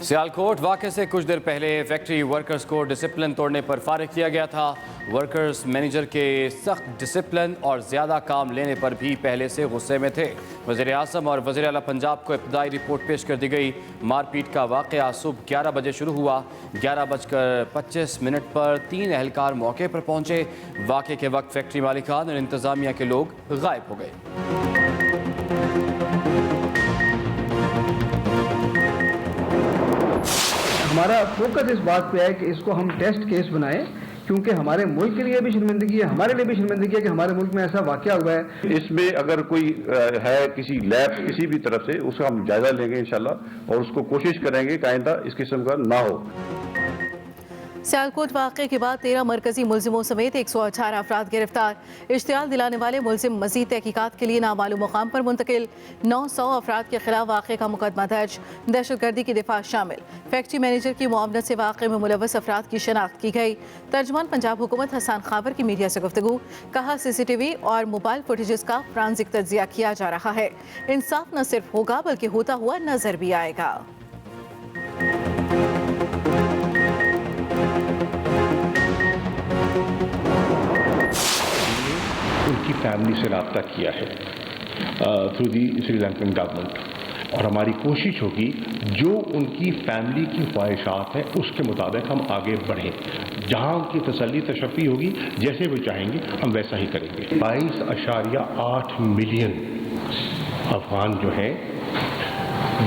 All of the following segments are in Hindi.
सियालकोट वाक़े से कुछ देर पहले फैक्ट्री वर्कर्स को डिसिप्लिन तोड़ने पर फारिग किया गया था। वर्कर्स मैनेजर के सख्त डिसिप्लिन और ज़्यादा काम लेने पर भी पहले से गुस्से में थे। वज़ीर-ए-आज़म और वज़ीर आला पंजाब को इब्तदाई रिपोर्ट पेश कर दी गई। मारपीट का वाक़या सुबह 11 बजे शुरू हुआ। 11:25 पर 3 एहलकार मौके पर पहुँचे। वाक़े के वक्त फैक्ट्री मालिकान और इंतज़ामिया के लोग गायब हो गए। हमारा फोकस इस बात पे है कि इसको हम टेस्ट केस बनाएं, क्योंकि हमारे मुल्क के लिए भी शर्मिंदगी है, हमारे लिए भी शर्मिंदगी है कि हमारे मुल्क में ऐसा वाकया हुआ है। इसमें अगर कोई है किसी लैब किसी भी तरफ से, उसका हम जायजा लेंगे इंशाल्लाह और उसको कोशिश करेंगे कि आइंदा इस किस्म का ना हो। सियालकोट वाक़े के बाद 13 मरकजी मुलजिमों समेत 118 अफराद गिरफ्तार। इश्तियाल दिलाने वाले मुलजिम मजीद तहकीकात के लिए नामालूम मुकाम पर मुंतकिल। 900 अफराद के खिलाफ वाक़े का मुकदमा दर्ज। दहशतगर्दी की दिफा शामिल। फैक्ट्री मैनेजर की मुआवनत से वाक़े में मुलव्वस अफराद की शनाख्त की गई। तर्जमान पंजाब हुकूमत हसन खाबर की मीडिया से गुफ्तगू। कहा CCTV और मोबाइल फुटेजेस का फ्रांसिक तज्जिया किया जा रहा है। इंसाफ न सिर्फ होगा बल्कि होता हुआ नजर भी आएगा। उनकी फैमिली से रब्ता किया है थ्रू दी श्रीलंकन गवर्नमेंट, और हमारी कोशिश होगी जो उनकी फैमिली की ख्वाहिशात हैं उसके मुताबिक हम आगे बढ़ें। जहां उनकी तसल्ली तशफ़ी होगी, जैसे वो चाहेंगे हम वैसा ही करेंगे। 22.8 मिलियन अफगान जो हैं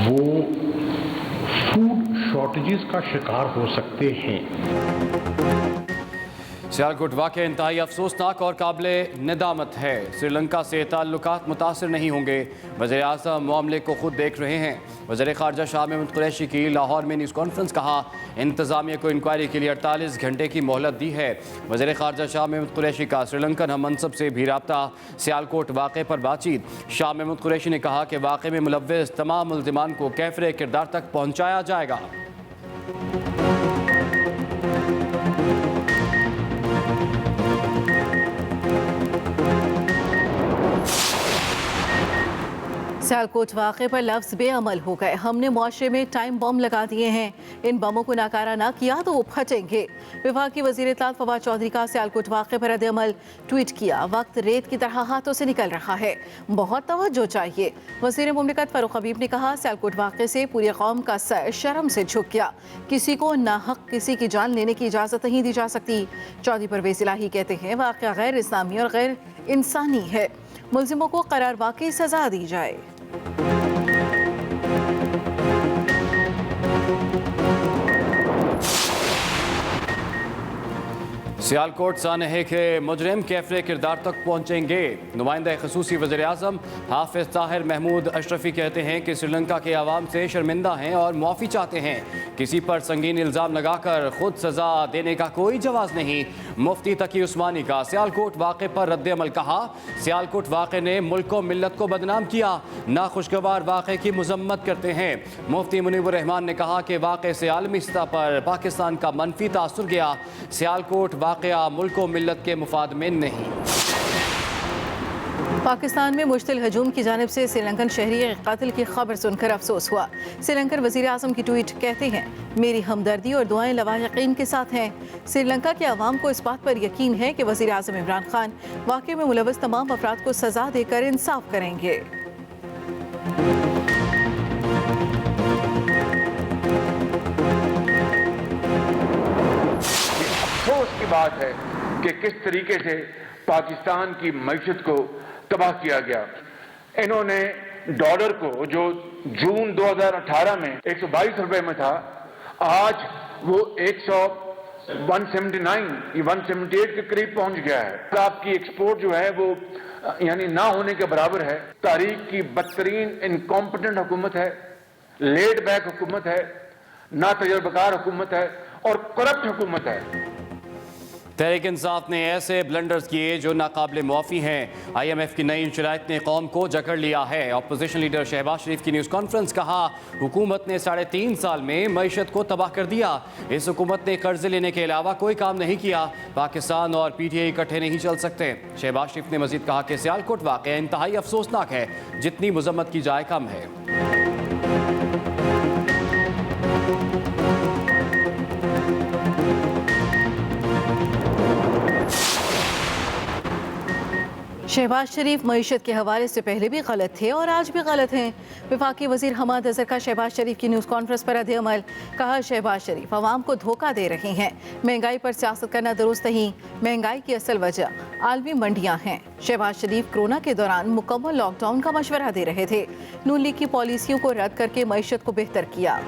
वो फूड शॉर्टेजेस का शिकार हो सकते हैं। सियालकोट वाक़या इंतहाई अफसोसनाक और काबिल निदामत है। श्रीलंका से ताल्लुकात मुतासर नहीं होंगे। वज़ीर-ए-आज़म मामले को खुद देख रहे हैं। वज़ीर ख़ारजा शाह महमूद कुरैशी की लाहौर में न्यूज़ कॉन्फ्रेंस। कहा इंतज़ामिया को इंक्वायरी के लिए 48 घंटे की मोहलत दी है। वज़ीर ख़ारजा शाह महमूद कुरैशी का श्रीलंकन हम मनसब से भी रब्ता। सियालकोट वाक़े पर बातचीत। शाह महमूद कुरैशी ने कहा कि वाक़े में मुलव्वस तमाम मुल्ज़िमान को कैफ़रे किरदार तक पहुँचाया जाएगा। सियालकोट वाक़े पर लफ्ज़ बेअमल हो गए। हमने मुआशरे में टाइम बम लगा दिए हैं। इन बमों को नाकारा ना किया तो वो फटेंगे। विभाग की वज़ीर इत्तलात फवाद चौधरी का सियालकोट वाक़े पर रद्द-ए-अमल ट्वीट किया। वक्त रेत की तरह हाथों से निकल रहा है, बहुत तवज्जो चाहिए। वज़ीर मुमलिकत फ़ारूक हबीब ने कहा सियालकोट वाक़े से पूरी कौम का सर शर्म से झुक गया। किसी को नाहक किसी की जान लेने की इजाज़त नहीं दी जा सकती। चौधरी परवेज़ इलाही कहते हैं वाक़या गैर इस्लामी और गैर इंसानी है। मुल्ज़िमों को करार वाक़ई सज़ा दी जाए। सियालकोट सानहे के मुजरिम कैफ़रे किरदार तक पहुँचेंगे। नुमाइंदा खसूसी वज़ीर-ए-आज़म हाफिज़ ताहिर महमूद अशरफी कहते हैं कि श्रीलंका के अवाम से शर्मिंदा हैं और मुआफ़ी चाहते हैं। किसी पर संगीन इल्ज़ाम लगाकर खुद सज़ा देने का कोई जवाज़ नहीं। मुफ्ती तकी उस्मानी का सियालकोट वाक़े पर रद्द-ए-अमल। कहा सियालकोट वाक़े ने मुल्क व मिल्लत को बदनाम किया, नाखुशगवार वाक़े की मज़म्मत करते हैं। मुफ्ती मुनीबुर रहमान ने कहा कि वाक़े से आलमी सतह पर पाकिस्तान का मनफी तासुर गया। सियालकोट वाक़या मुल्क व मिल्लत के मुफाद में नहीं। पाकिस्तान में मुश्तिल हजूम की जानिब से श्रीलंकन शहरी के कातिल की खबर सुनकर अफसोस हुआ। श्रीलंकन वज़ीर-ए-आज़म की ट्वीट कहते हैं मेरी हमदर्दी और दुआएं लवाहिकीन के साथ हैं। श्रीलंका के अवाम को इस बात पर यकीन है कि वज़ीर-ए-आज़म इमरान खान वाक़े में मुलव्वस तमाम अफराद को सज़ा देकर इंसाफ करेंगे। अफसोस की बात है कि किस तरीके से पाकिस्तान की मईशत को तबाह किया गया। इन्होंने डॉलर को जो जून 2018 में 122 रुपए में था, आज वो 178 के करीब पहुंच गया है। आपकी एक्सपोर्ट जो है वो यानी ना होने के बराबर है। तारीख की बदतरीन इनकॉम्पिटेंट हुकूमत है, लेड बैक हुकूमत है, ना तजर्बाकार हुकूमत है और करप्ट हुकूमत है। तहरीक इंसाफ ने ऐसे ब्लंडर्स किए जो नाकाबिल मुआफ़ी हैं। IMF की नई शराइत ने कौम को जकड़ लिया है। अपोजिशन लीडर शहबाज शरीफ की न्यूज़ कॉन्फ्रेंस। कहा हुकूमत ने 3.5 साल में मईशत को तबाह कर दिया। इस हुकूमत ने कर्ज लेने के अलावा कोई काम नहीं किया। पाकिस्तान और PTI इकट्ठे नहीं चल सकते। शहबाज शरीफ ने मजीद कहा कि सियालकोट वाक़या इंतहाई अफसोसनाक है, जितनी मजम्मत की जाए कम है। शहबाज शरीफ मईशत के हवाले से पहले भी गलत थे और आज भी गलत हैं। वफाकी वजीर हमाद अजहर का शहबाज शरीफ की न्यूज़ कॉन्फ्रेंस पर रद्द-ए-अमल। कहा, शहबाज शरीफ अवाम को धोखा दे रहे हैं। महंगाई पर सियासत करना दुरुस्त नहीं, महंगाई की असल वजह आलमी मंडियां हैं। शहबाज शरीफ कोरोना के दौरान मुकम्मल लॉकडाउन का मशवरा दे रहे थे। नून लीग की पॉलिसियों को रद्द करके मईशत को बेहतर किया।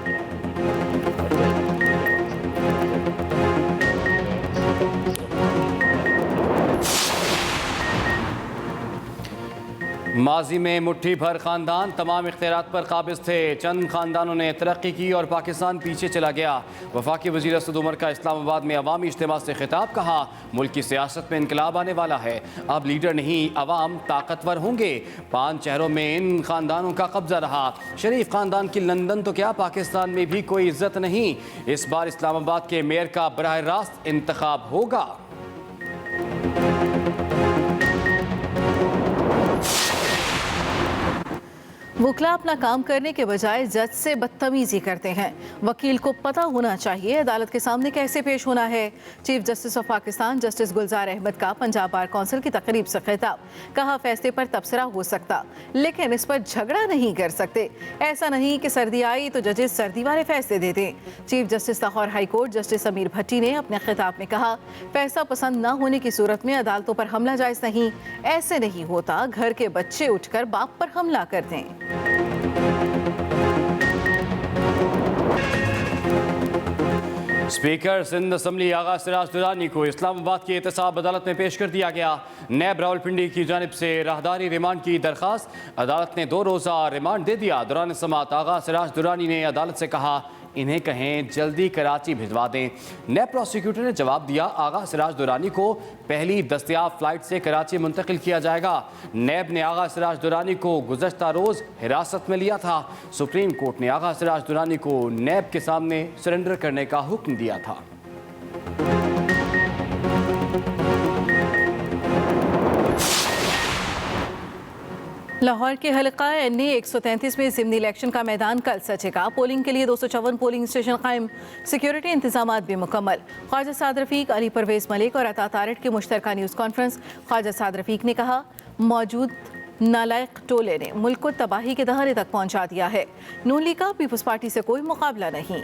माजी में मुट्ठी भर खानदान तमाम इख्तियारात पर काबिज थे। चंद खानदानों ने तरक्की की और पाकिस्तान पीछे चला गया। वफाकी वज़ीर असद उमर का इस्लामाबाद में अवामी इज्तिमा से खिताब। कहा, मुल्क की सियासत में इनकलाब आने वाला है। अब लीडर नहीं, अवाम ताकतवर होंगे। 5 शहरों में इन खानदानों का कब्जा रहा। शरीफ खानदान की लंदन तो क्या, पाकिस्तान में भी कोई इज्जत नहीं। इस बार इस्लामाबाद के मेयर का बराह रास्त इंतखाब होगा। वकील अपना काम करने के बजाय जज से बदतमीजी करते हैं। वकील को पता होना चाहिए अदालत के सामने कैसे पेश होना है। Chief justice of Pakistan justice Gulzar Ahmed का पंजाब बार कौंसिल की तकरीब से खिताब। कहा, फैसले पर तबसरा हो सकता, लेकिन इस पर झगड़ा नहीं कर सकते। ऐसा नहीं कि सर्दी आई तो जजेस सर्दी वाले फैसले दे दें। Chief justice Lahore high court justice अमीर भट्टी ने अपने खिताब में कहा, फैसला पसंद न होने की सूरत में अदालतों पर हमला जायज़ नहीं। ऐसे नहीं होता घर के बच्चे उठकर बाप पर हमला कर दें। स्पीकर सिंध असम्बली आगा सिराज दुरानी को इस्लामाबाद की एहतसाब अदालत में पेश कर दिया गया। नैब रावलपिंडी की जानिब से राहदारी रिमांड की दरखास्त। अदालत ने 2 रोज़ा रिमांड दे दिया। दौरान समात आगा सिराज दुरानी ने अदालत से कहा, इन्हें कहें जल्दी कराची भिजवा दें। नैब प्रोसिक्यूटर ने जवाब दिया, आगा सिराज दुरानी को पहली दस्तयाब फ्लाइट से कराची मुंतकिल किया जाएगा। नैब ने आगा सिराज दुरानी को गुज़श्ता रोज़ हिरासत में लिया था। सुप्रीम कोर्ट ने आगा सिराज दुरानी को नैब के सामने सरेंडर करने का हुक्म दिया था। लाहौर के हल्का NA 133 में ज़िमनी इलेक्शन का मैदान कल सजेगा। पोलिंग के लिए 254 पोलिंग स्टेशन कायम, सिक्योरिटी इंतजाम भी मुकम्मल। ख्वाजा साद रफीक, अली परवेज़ मलिक और अता तारिक की मुश्तरका न्यूज़ कॉन्फ्रेंस। ख्वाजा साद रफीक ने कहा, मौजूद नालायक टोले ने मुल्क को तबाही के दहाने तक पहुँचा दिया है। नून लीग का पीपल्स पार्टी से कोई मुकाबला नहीं।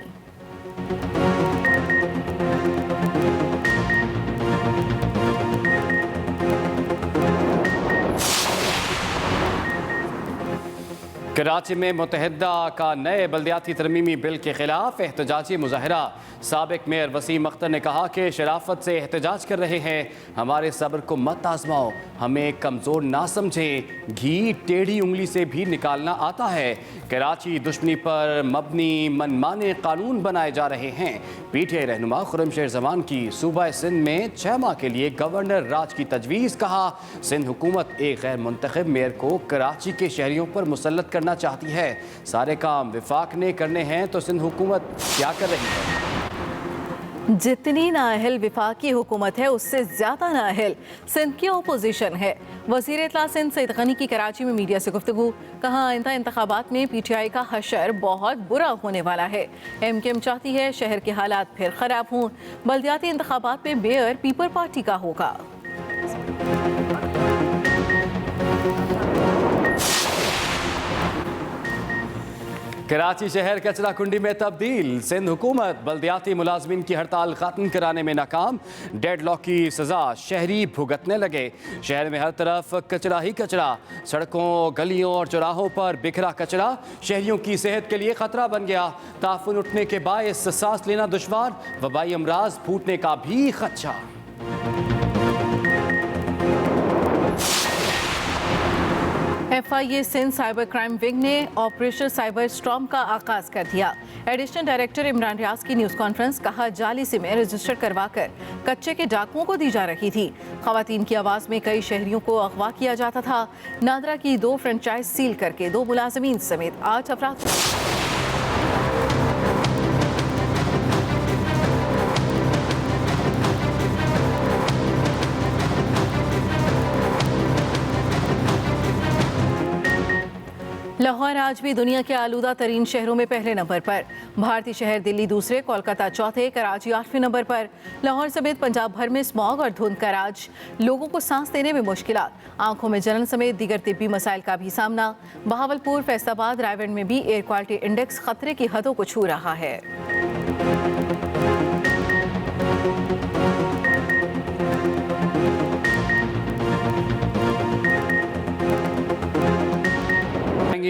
कराची में मुत्तहिदा का नए बल्दियाती तरमीमी बिल के खिलाफ एहतजाजी मुजाहरा। साबिक मेयर वसीम अख्तर ने कहा कि शराफत से एहतजाज कर रहे हैं, हमारे सब्र को मत आजमाओ, हमें कमज़ोर ना समझें, घी टेढ़ी उंगली से भी निकालना आता है। कराची दुश्मनी पर मबनी मनमाने कानून बनाए जा रहे हैं। पीटीआई रहनुमा खुर्रमशेर जमान की सूबा सिंध में 6 माह के लिए गवर्नर राज की तजवीज़। कहा, सिंध हुकूमत एक गैर मुंतखब मेयर को कराची के शहरियों पर मुसल्लत करना चाहती है। सारे काम विफाक ने करने हैं तो सिंध हुकूमत क्या कर रही है? जितनी नाअहल विफाकी हुकूमत है, उससे ज़्यादा नाअहल सिंध की अपोजिशन है। वज़ीर इत्तला सिंध सईद गनी की कराची में मीडिया से गुफ्तगू। कहा, आइंदा इंतखाबात में PTI का हशर बहुत बुरा होने वाला है। MKM चाहती है शहर के हालात फिर ख़राब हों। बल्दियाती इंतखाबात में मेयर पीपल पार्टी का होगा। कराची शहर कचरा कुंडी में तब्दील। सिंध हुकूमत बल्दियाती मुलाजमीन की हड़ताल खत्म कराने में नाकाम। डेडलॉक की सजा शहरी भुगतने लगे। शहर में हर तरफ कचरा ही कचरा, सड़कों गलियों और चौराहों पर बिखरा कचरा शहरियों की सेहत के लिए खतरा बन गया। ताफुन उठने के बायस सांस लेना दुश्वार, वबाई अमराज फूटने का भी खदशा। FIA Sindh cyber crime wing ने ऑपरेशन साइबर स्टॉर्म का आगाज कर दिया। एडिशनल डायरेक्टर इमरान रियाज की न्यूज़ कॉन्फ्रेंस। कहा, जाली सिमें रजिस्टर करवाकर कच्चे के डाकुओं को दी जा रही थी। खवातीन की आवाज़ में कई शहरियों को अगवा किया जाता था। नादरा की 2 फ्रेंचाइज सील करके 2 मुलाजमीन समेत 8 अफराद। लाहौर आज भी दुनिया के आलूदा तरीन शहरों में पहले नंबर पर। भारतीय शहर दिल्ली दूसरे, कोलकाता चौथे, कराची 8वें नंबर पर। लाहौर समेत पंजाब भर में स्मॉग और धुंध का राज, लोगों को सांस लेने में मुश्किलात, आंखों में जलन समेत दीगर तिब्बी मसाइल का भी सामना। बहावलपुर, फैसलाबाद, रायगढ़ में भी एयर क्वालिटी इंडेक्स खतरे की हदों को छू रहा है।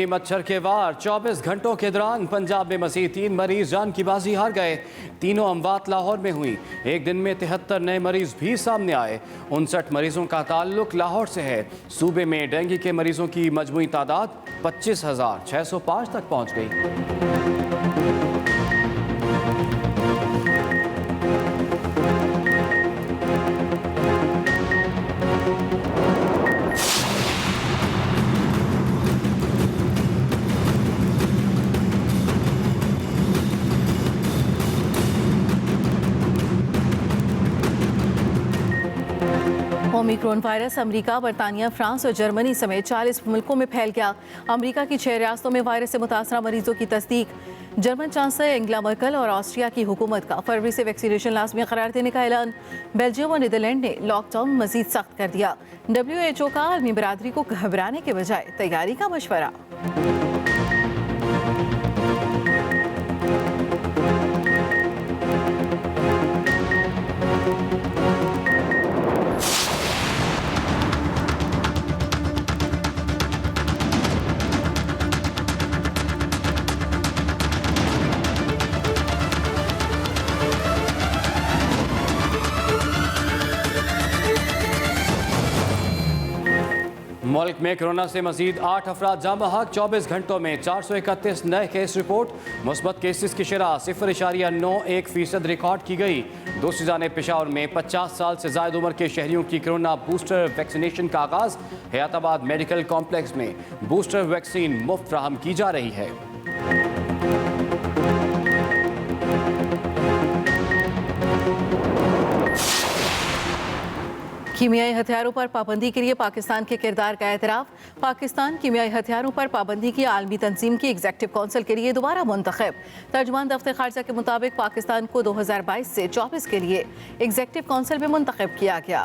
मच्छर के वार, 24 घंटों के दौरान पंजाब में मजीद 3 मरीज जान की बाजी हार गए। तीनों अमवात लाहौर में हुई। एक दिन में 73 नए मरीज भी सामने आए। 59 मरीजों का ताल्लुक लाहौर से है। सूबे में डेंगू के मरीजों की मजमूई तादाद 25,605 तक पहुंच गई। ओमिक्रॉन वायरस अमेरिका, बरतानिया, फ्रांस और जर्मनी समेत 40 मुल्कों में फैल गया। अमेरिका की 6 रियासतों में वायरस से मुतासरा मरीजों की तस्दीक। जर्मन चांसलर एंगेला मर्केल और ऑस्ट्रिया की हुकूमत का फरवरी से वैक्सीनेशन लाजमी करार देने का ऐलान। बेल्जियम और नीदरलैंड ने लॉकडाउन मजीद सख्त कर दिया। WHO का आलमी बरादरी को घबराने के बजाय तैयारी का मशवरा। मुल्क में कोरोना से मजीद 8 अफराद जाँ बहक। 24 घंटों में 431 नए केस रिपोर्ट। मुस्बत केसेस की शरह 0.91% रिकॉर्ड की गई। दूसरी जानिब पेशावर में 50 साल से ज़ायद उम्र के शहरियों की कोरोना बूस्टर वैक्सीनेशन का आगाज़। हयाताबाद मेडिकल कॉम्प्लेक्स में बूस्टर वैक्सीन मुफ्त फराहम की जा रही है। कीमियाई हथियारों पर पाबंदी के लिए पाकिस्तान के किरदार का एतराफ़। पाकिस्तान कीमियाई हथियारों पर पाबंदी की आलमी तंजीम की एग्जेक्टिव कौंसिल के लिए दोबारा मुंतखब। तर्जुमान दफ्तर खारजा के मुताबिक पाकिस्तान को 2022 से 24 के लिए एग्जेक्टिव कौंसिल में मुंतखब किया गया।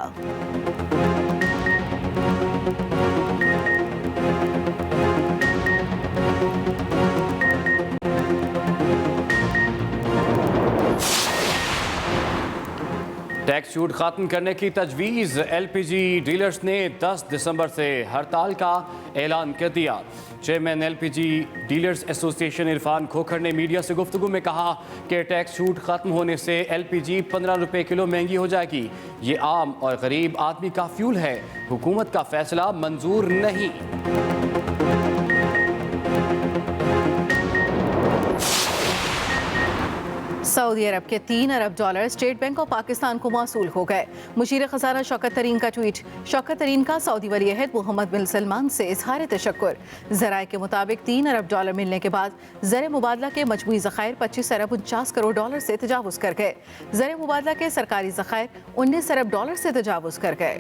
टैक्स छूट खत्म करने की तजवीज़। LPG डीलर्स ने 10 दिसंबर से हड़ताल का ऐलान कर दिया। Chairman LPG dealers association Irfan Khokhar ने मीडिया से गुफ्तगू में कहा कि टैक्स छूट खत्म होने से LPG 15 रुपये किलो महंगी हो जाएगी। ये आम और गरीब आदमी का फ्यूल है। हुकूमत का फैसला मंजूर नहीं। सऊदी अरब के 3 अरब dollar state bank of Pakistan को मौसूल हो गए। मुशीर खजाना शौकत तरीन का ट्वीट। शौकत तरीन का सऊदी वली अहद मोहम्मद बिन सलमान से इजहार तशक्कुर। ज़राए के मुताबिक 3 अरब डॉलर मिलने के बाद ज़र मुबादला के मजमूई ज़खायर 25 अरब 49 करोड़ डॉलर से तजावुज़ कर गए। ज़र मुबादला के सरकारी ज़खायर 19 अरब डॉलर से तजावुज़ कर गए।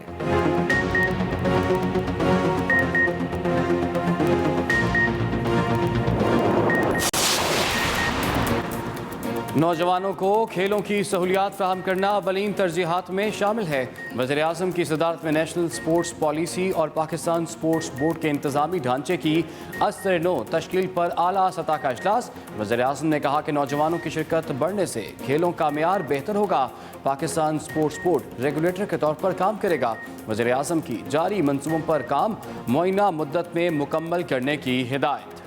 नौजवानों को खेलों की सहूलियात फराहम करना अवलीन तरजीहात में शामिल है। वज़ीर-ए-आज़म की सदारत में नेशनल स्पोर्ट्स पॉलिसी और पाकिस्तान स्पोर्ट्स बोर्ड के इंतजामी ढांचे की अस्तर-ए-नौ तश्कील पर आला सतह का इजलास। वज़ीर-ए-आज़म ने कहा कि नौजवानों की शिरकत बढ़ने से खेलों का मेयार बेहतर होगा। पाकिस्तान स्पोर्ट्स बोर्ड रेगुलेटर के तौर पर काम करेगा। वज़ीर-ए-आज़म की जारी मंसूबों पर काम मुअय्यना मुद्दत में मुकम्मल करने की हिदायत।